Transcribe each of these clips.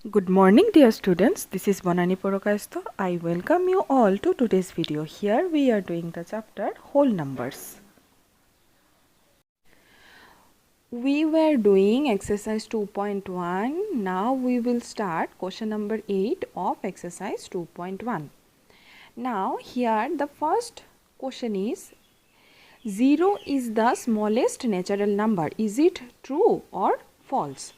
Good morning dear students, this is Bonani Porokasto. I welcome you all to today's video. Here we are doing the chapter whole numbers. We were doing exercise 2.1. Now we will start question number 8 of exercise 2.1. Now here the first question is 0 is the smallest natural number. Is it true or false?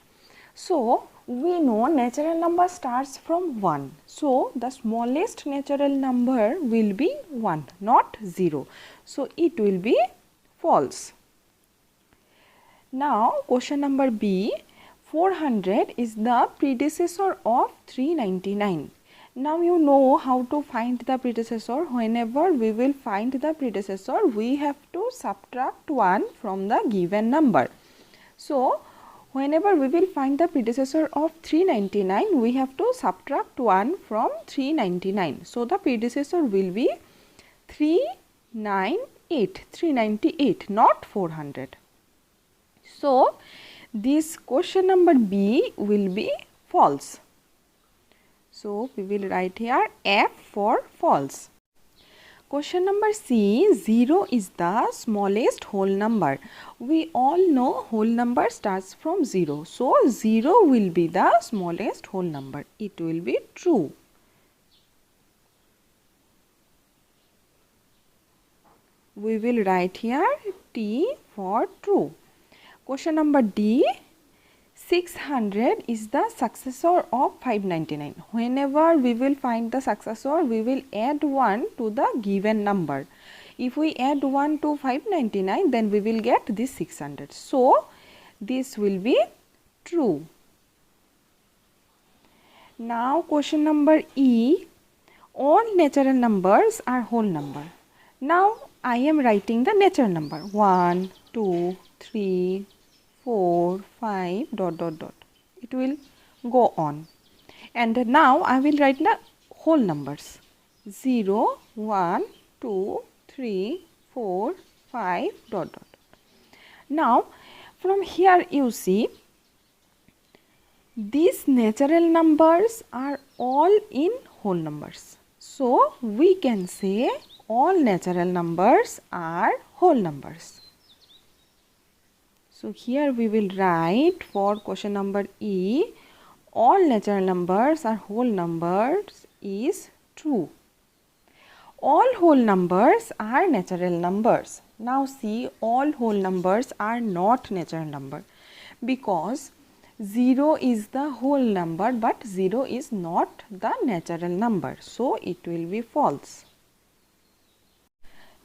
So we know natural number starts from 1. So the smallest natural number will be 1, not 0. So it will be false. Now question number B, 400 is the predecessor of 399. Now you know how to find the predecessor. Whenever we will find the predecessor, we have to subtract 1 from the given number. So whenever we will find the predecessor of 399, we have to subtract 1 from 399. So the predecessor will be 398, not 400. So this question number B will be false. So we will write here F for false. Question number C, 0 is the smallest whole number. We all know whole number starts from 0. So 0 will be the smallest whole number. It will be true. We will write here T for true. Question number D, 600 is the successor of 599. Whenever we will find the successor, we will add 1 to the given number. If we add 1 to 599, then we will get this 600. So this will be true. Now question number E, all natural numbers are whole number. Now I am writing the natural number 1, 2, 3, 4, 5, ... It will go on. And now I will write the whole numbers 0, 1, 2, 3, 4, 5, ... Now from here you see these natural numbers are all in whole numbers. So we can say all natural numbers are whole numbers. So here we will write for question number E, all natural numbers are whole numbers is true. All whole numbers are natural numbers. Now see, all whole numbers are not natural number because 0 is the whole number but 0 is not the natural number. So it will be false.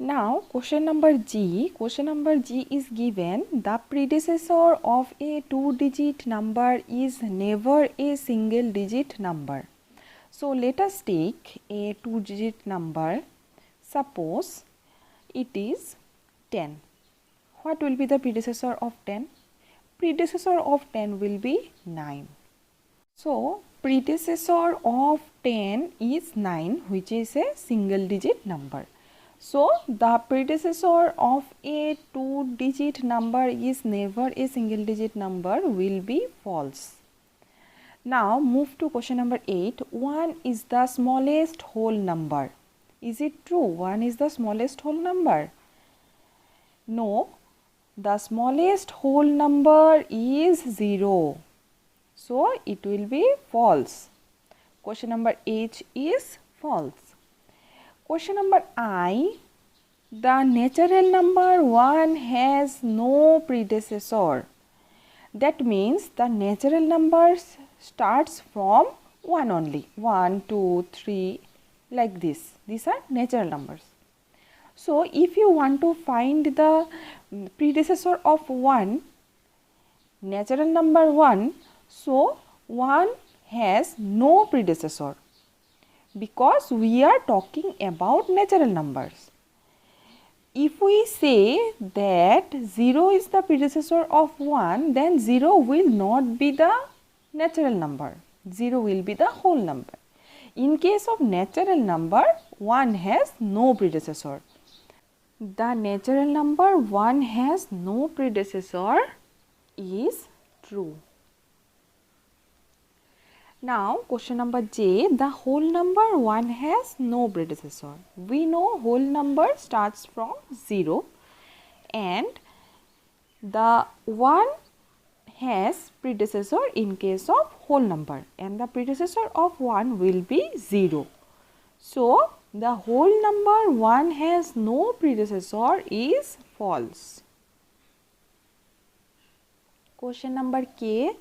Now question number G. Question number G is given the predecessor of a 2-digit number is never a single digit number. So let us take a 2-digit number. Suppose it is 10. What will be the predecessor of 10? Predecessor of 10 will be 9. So predecessor of 10 is 9, which is a single digit number. So the predecessor of a 2-digit number is never a single digit number will be false. Now move to question number 8. 1 is the smallest whole number. Is it true? 1 is the smallest whole number? No, the smallest whole number is 0. So it will be false. Question number H is false. Question number I, the natural number 1 has no predecessor. That means the natural numbers starts from 1 only. 1, 2, 3 like this. These are natural numbers. So if you want to find the predecessor of 1, natural number 1, so 1 has no predecessor. Because we are talking about natural numbers. If we say that 0 is the predecessor of 1, then 0 will not be the natural number. 0 will be the whole number. In case of natural number, 1 has no predecessor. The natural number 1 has no predecessor is true. Now question number J, the whole number 1 has no predecessor. We know whole number starts from 0 and the 1 has predecessor in case of whole number, and the predecessor of 1 will be 0. So the whole number 1 has no predecessor is false. Question number K,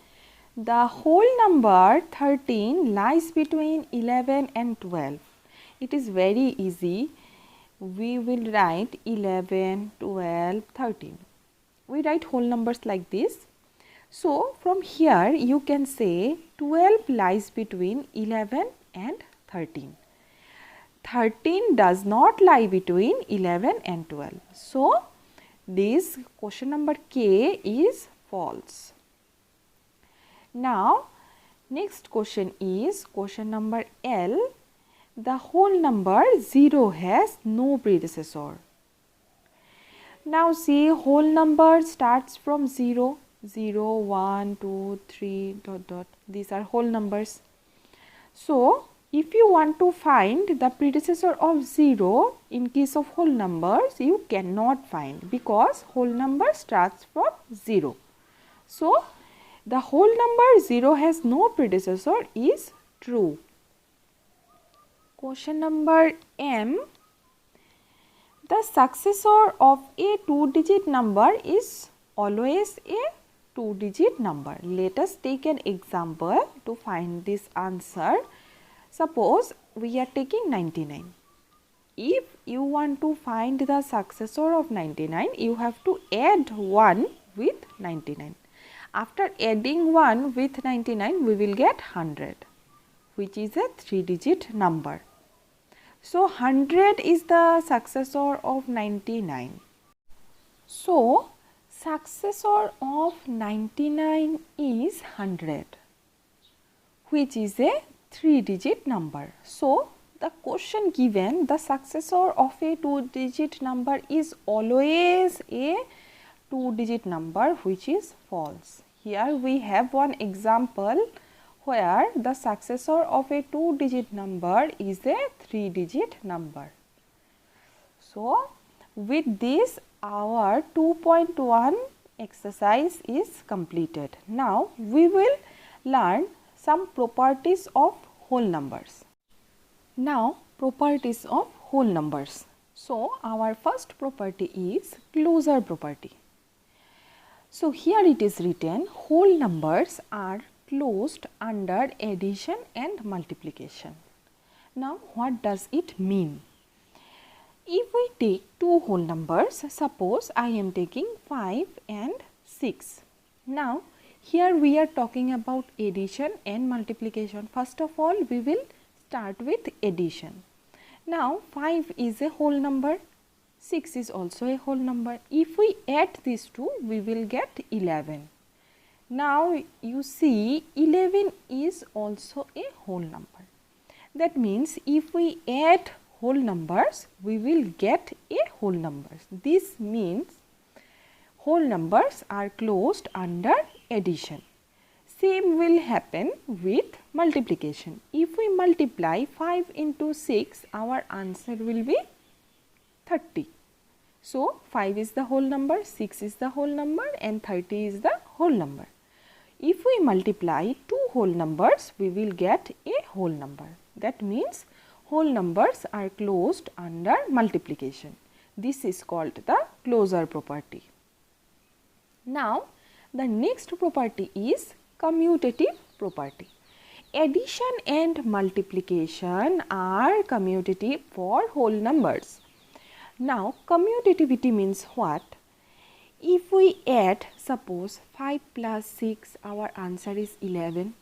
the whole number 13 lies between 11 and 12. It is very easy. We will write 11, 12, 13. We write whole numbers like this. So from here you can say 12 lies between 11 and 13. 13 does not lie between 11 and 12. So this question number K is false. Now next question is question number L. The whole number 0 has no predecessor. Now see, whole number starts from 0, 0, 1, 2, 3, dot dot. These are whole numbers. So if you want to find the predecessor of 0 in case of whole numbers, you cannot find because whole number starts from 0. So the whole number 0 has no predecessor is true. Question number M. The successor of a 2-digit number is always a 2-digit number. Let us take an example to find this answer. Suppose we are taking 99. If you want to find the successor of 99, you have to add 1 with 99. After adding 1 with 99, we will get 100, which is a 3-digit number. So 100 is the successor of 99. So successor of 99 is 100, which is a 3-digit number. So the question given, the successor of a 2-digit number is always a 2-digit number, which is false. Here we have one example where the successor of a 2-digit number is a 3-digit number. So with this our 2.1 exercise is completed. Now we will learn some properties of whole numbers. Now properties of whole numbers. So our first property is closure property. So here it is written, whole numbers are closed under addition and multiplication. Now what does it mean? If we take two whole numbers, suppose I am taking 5 and 6. Now here we are talking about addition and multiplication. First of all, we will start with addition. Now 5 is a whole number, 6 is also a whole number. If we add these two, we will get 11. Now you see 11 is also a whole number. That means if we add whole numbers, we will get a whole number. This means whole numbers are closed under addition. Same will happen with multiplication. If we multiply 5 into 6, our answer will be 30. So 5 is the whole number, 6 is the whole number and 30 is the whole number. If we multiply two whole numbers, we will get a whole number. That means whole numbers are closed under multiplication. This is called the closure property. Now the next property is commutative property. Addition and multiplication are commutative for whole numbers. Now commutativity means what? If we add, suppose 5 plus 6, our answer is 11.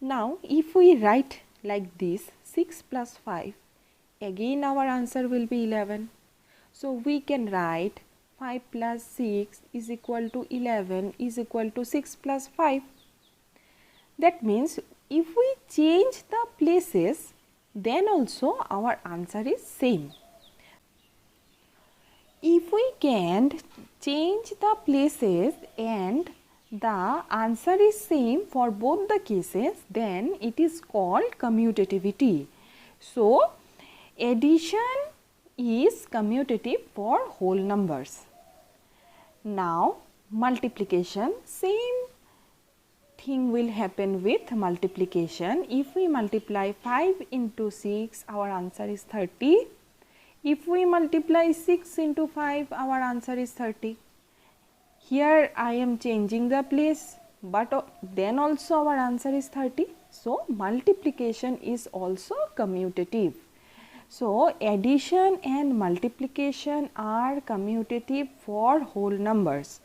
Now if we write like this, 6 plus 5, again our answer will be 11. So we can write 5 plus 6 is equal to 11 is equal to 6 plus 5. That means if we change the places, then also our answer is same. If we can change the places and the answer is same for both the cases, then it is called commutativity. So, addition is commutative for whole numbers. Now, multiplication, same thing will happen with multiplication. If we multiply 5 into 6, our answer is 30. If we multiply 6 into 5, our answer is 30. Here I am changing the place, but then also our answer is 30. So, multiplication is also commutative. So, addition and multiplication are commutative for whole numbers.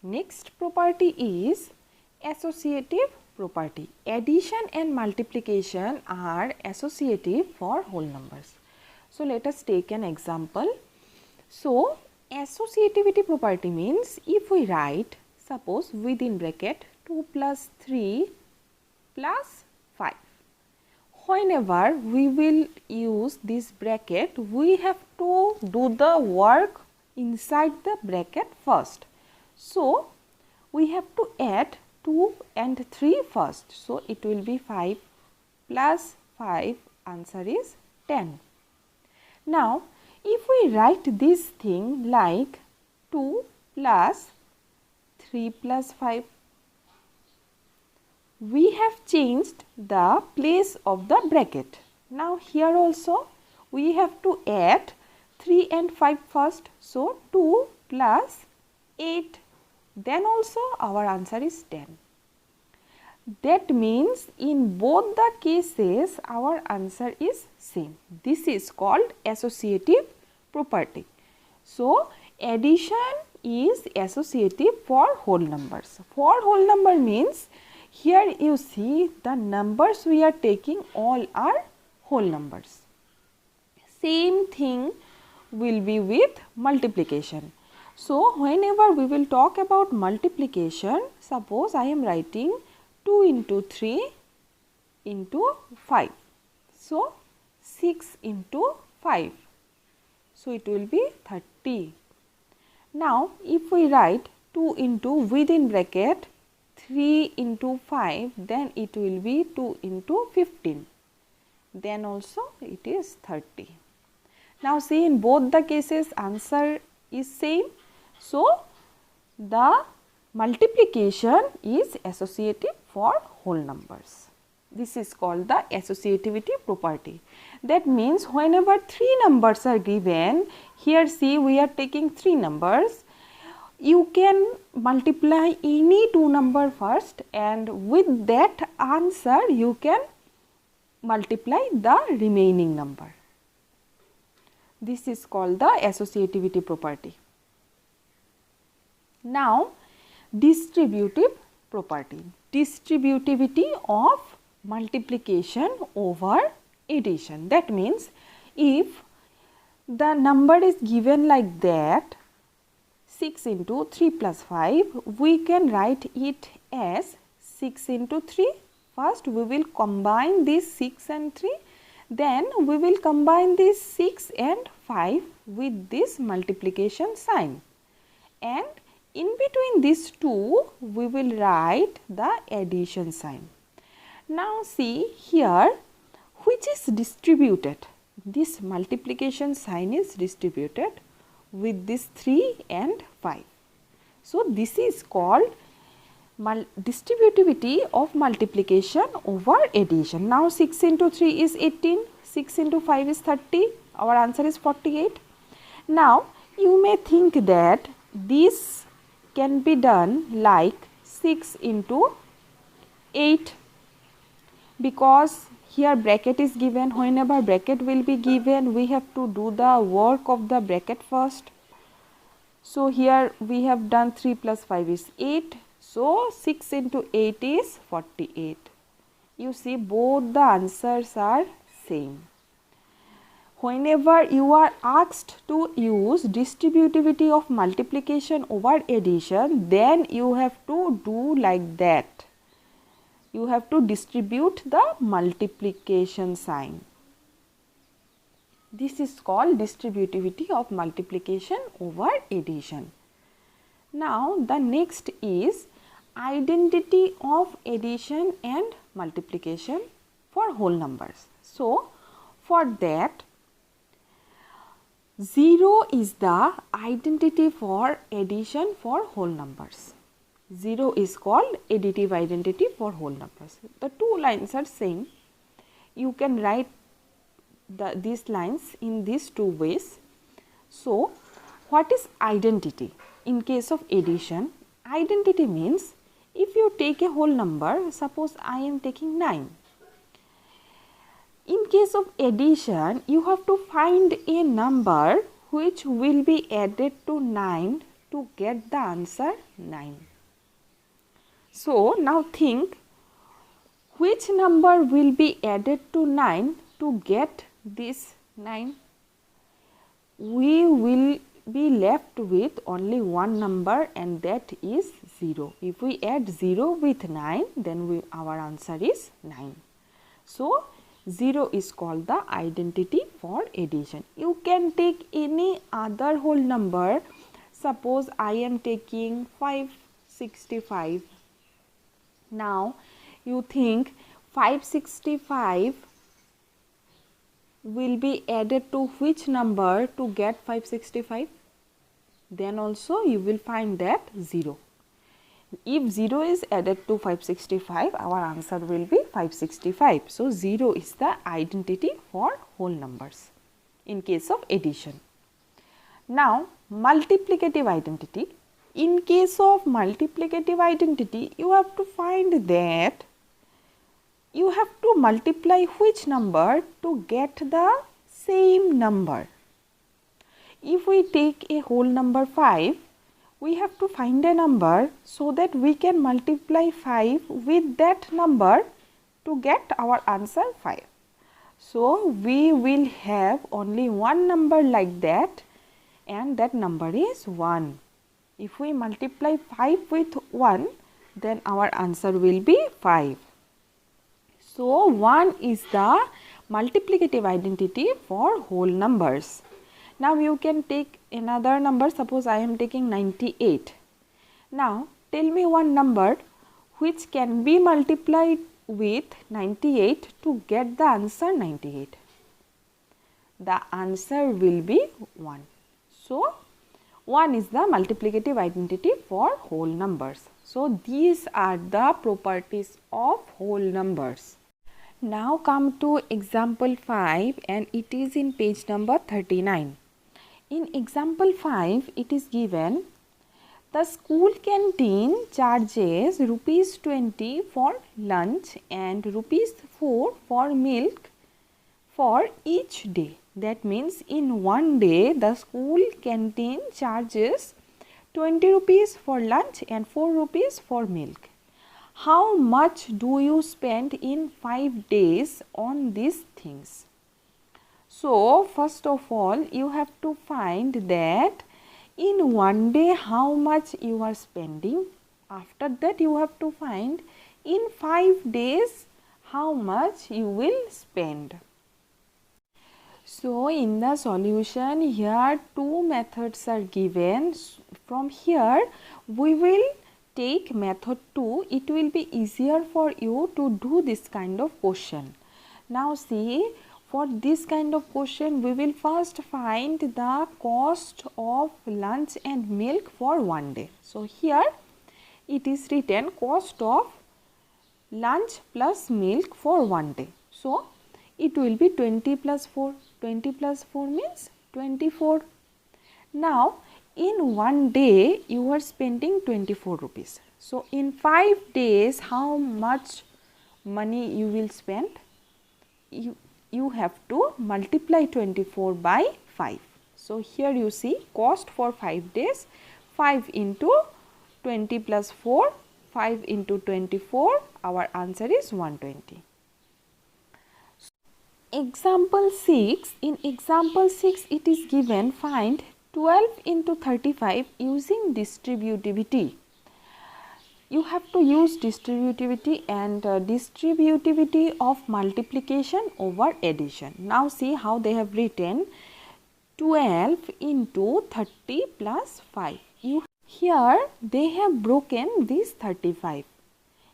Next property is associative property. Addition and multiplication are associative for whole numbers. So, let us take an example. So, associativity property means if we write, suppose within bracket 2 plus 3 plus 5. Whenever we will use this bracket, we have to do the work inside the bracket first. So, we have to add 2 and 3 first. So, it will be 5 plus 5, answer is 10. Now, if we write this thing like 2 plus 3 plus 5, we have changed the place of the bracket. Now, here also we have to add 3 and 5 first. So, 2 plus 8, then also our answer is 10. That means in both the cases our answer is same. This is called associative property. So, addition is associative for whole numbers. For whole number means here you see the numbers we are taking all are whole numbers. Same thing will be with multiplication. So, whenever we will talk about multiplication, suppose I am writing 2 into 3 into 5. So, 6 into 5. So, it will be 30. Now, if we write 2 into within bracket 3 into 5, then it will be 2 into 15. Then also it is 30. Now, see in both the cases answer is same. So, the multiplication is associative for whole numbers. This is called the associativity property. That means whenever 3 numbers are given, here see we are taking 3 numbers, you can multiply any 2 number first and with that answer you can multiply the remaining number. This is called the associativity property. Now, distributive property. Distributivity of multiplication over addition. That means if the number is given like that, 6 into 3 plus 5, we can write it as 6 into 3. First we will combine this 6 and 3, then we will combine this 6 and 5 with this multiplication sign, and in between these two we will write the addition sign. Now, see here which is distributed. This multiplication sign is distributed with this 3 and 5. So, this is called distributivity of multiplication over addition. Now, 6 into 3 is 18, 6 into 5 is 30, our answer is 48. Now, you may think that this can be done like 6 into 8, because here bracket is given. Whenever bracket will be given, we have to do the work of the bracket first. So, here we have done 3 plus 5 is 8. So, 6 into 8 is 48. You see both the answers are same. Whenever you are asked to use distributivity of multiplication over addition, then you have to do like that. You have to distribute the multiplication sign. This is called distributivity of multiplication over addition. Now, the next is identity of addition and multiplication for whole numbers. So, for that 0 is the identity for addition for whole numbers. 0 is called additive identity for whole numbers. The two lines are same. You can write these lines in these two ways. So, what is identity? In case of addition, identity means if you take a whole number, suppose I am taking 9. In case of addition, you have to find a number which will be added to 9 to get the answer 9. So, now think which number will be added to 9 to get this 9. We will be left with only one number, and that is 0. If we add 0 with 9, then our answer is 9. So, 0 is called the identity for addition. You can take any other whole number. Suppose I am taking 565. Now, you think 565 will be added to which number to get 565? Then also you will find that 0. If 0 is added to 565, our answer will be 565. So, 0 is the identity for whole numbers in case of addition. Now, multiplicative identity. In case of multiplicative identity, you have to find that you have to multiply which number to get the same number. If we take a whole number 5, we have to find a number so that we can multiply 5 with that number to get our answer 5. So, we will have only one number like that, and that number is 1. If we multiply 5 with 1, then our answer will be 5. So, 1 is the multiplicative identity for whole numbers. Now, you can take another number. Suppose I am taking 98. Now, tell me one number which can be multiplied with 98 to get the answer 98. The answer will be 1. So, 1 is the multiplicative identity for whole numbers. So, these are the properties of whole numbers. Now, come to example 5, and it is in page number 39. In example 5, it is given the school canteen charges rupees 20 for lunch and rupees 4 for milk for each day. That means in one day the school canteen charges 20 rupees for lunch and 4 rupees for milk. How much do you spend in 5 days on these things? So, first of all, you have to find that in one day how much you are spending. After that, you have to find in 5 days how much you will spend. So, in the solution here two methods are given. From here we will take method 2. It will be easier for you to do this kind of question. Now, see, for this kind of question, we will first find the cost of lunch and milk for one day. So, here it is written cost of lunch plus milk for one day. So, it will be 20 plus 4. 20 plus 4 means 24. Now, in one day you are spending 24 rupees. So, in 5 days how much money you will spend? You have to multiply 24 by 5. So, here you see cost for 5 days, 5 into 20 plus 4, 5 into 24, our answer is 120. Example 6, in example 6 it is given find 12 into 35 using distributivity. You have to use distributivity and distributivity of multiplication over addition. Now, see how they have written 12 into 30 plus 5. Here they have broken this 35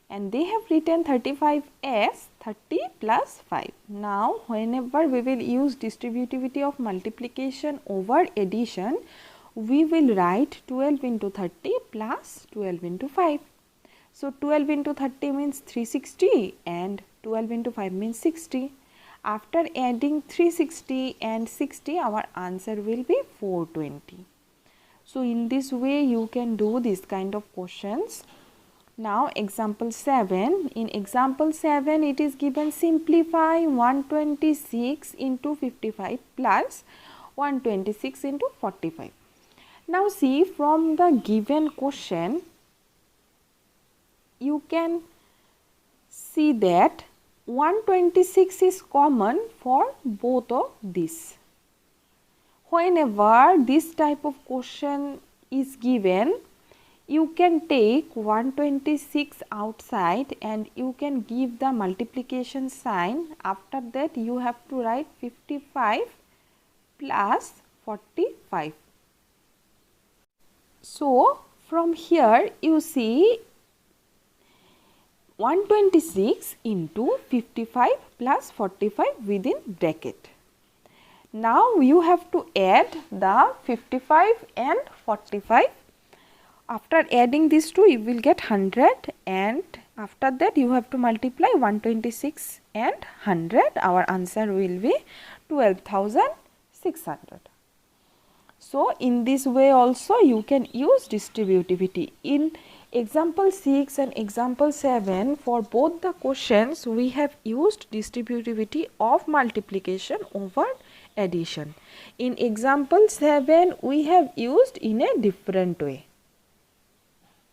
and they have written 35 as 30 plus 5. Now whenever we will use distributivity of multiplication over addition, we will write 12 into 30 plus 12 into 5. So 12 into 30 means 360 and 12 into 5 means 60. After adding 360 and 60, our answer will be 420. So in this way you can do this kind of questions. Now example 7. In example 7 it is given simplify 126 into 55 plus 126 into 45. Now see, from the given question you can see that 126 is common for both of these. Whenever this type of question is given, you can take 126 outside and you can give the multiplication sign. After that you have to write 55 plus 45. So from here you see 126 into 55 plus 45 within bracket. Now you have to add the 55 and 45. After adding these two you will get 100, and after that you have to multiply 126 and 100. Our answer will be 12,600. So in this way also you can use distributivity. In example 6 and example 7, for both the questions we have used distributivity of multiplication over addition. In example 7 we have used in a different way.